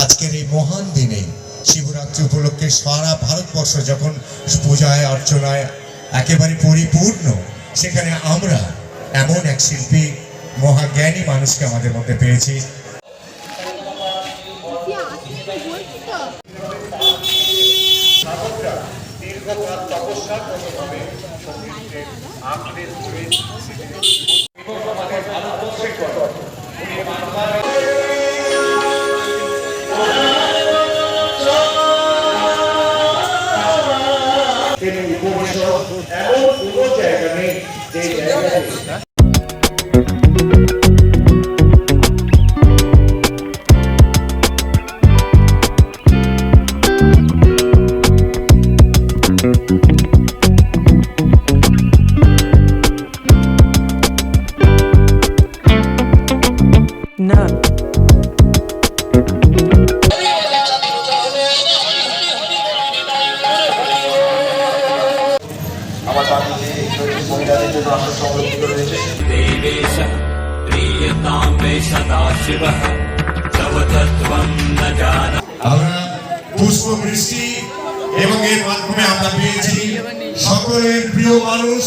আজকের এই মহান দিনে শিবরাত্রি উপলক্ষে সারা ভারতবর্ষ যখন পূজায় অর্চনায় একেবারে পরিপূর্ণ, সেখানে আমরা এমন এক শিল্পী মহাজ্ঞানী মানুষকে আমাদের মধ্যে পেয়েছি। এমন কোনো জায়গা নেই যে জায়গাতে না আমরা পুষ্প বৃষ্টি এবং এর মাধ্যমে আমরা পেয়েছি সকলের প্রিয় মানুষ,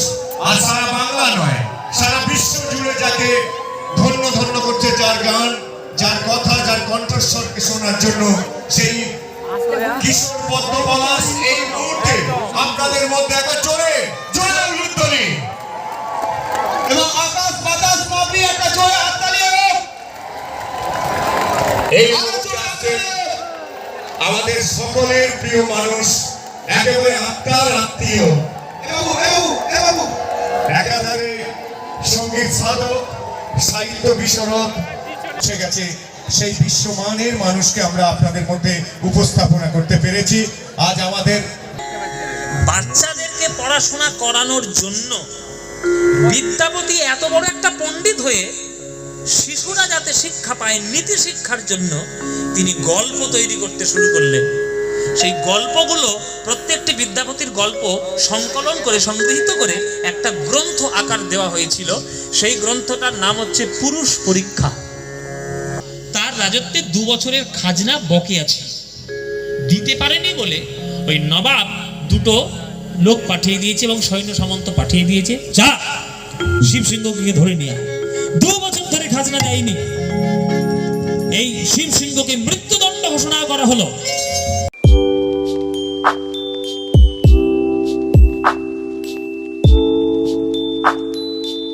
আর সারা বাংলা নয় সারা বিশ্ব জুড়ে যাকে ধন্য ধন্য করছে, যার গান, যার কথা, যার কণ্ঠস্বরকে শোনার জন্য সেই কিশোর পদ্মপলাশ এই মুহূর্তে আপনাদের মধ্যে একটা জোরে জোরে উলুধ্বনি এবং আকাশ বাতাস মাপি একটা জোরে হাততালি হোক। এই আমাদের সকলের প্রিয় মানুষ, একেবারে আত্মার আত্মীয়, একাধারে সঙ্গীত সাধক, সাহিত্য বিশরদ এসে গেছে। সেই বিশ্বমানের মানুষকে আমরা আপনাদের মধ্যে উপস্থাপনা করতে পেরেছি। আজ আমাদের বাচ্চাদেরকে পড়াশোনা করানোর জন্য বিদ্যাপতি এত বড় একটা পণ্ডিত হয়ে শিশুরা যাতে শিক্ষা পায়, নীতি শিক্ষার জন্য তিনি গল্প তৈরি করতে শুরু করলেন। সেই গল্পগুলো প্রত্যেকটি বিদ্যাপতির গল্প সংকলন করে সংগৃহীত করে একটা গ্রন্থ আকার দেওয়া হয়েছিল। সেই গ্রন্থটার নাম হচ্ছে পুরুষ পরীক্ষা। তার রাজত্বে 2 বছরের খাজনা বাকি আছে, দিতে পারেনি বলে ওই নবাব 2টো লোক পাঠিয়ে দিয়েছে এবং সৈন্য সামন্ত পাঠিয়ে দিয়েছে, যা শিবসিংহকে ধরে নিয়ে। 2 বছর ধরে খাজনা দেয়নি, এই শিবসিংহকে মৃত্যুদণ্ড ঘোষণা করা হলো।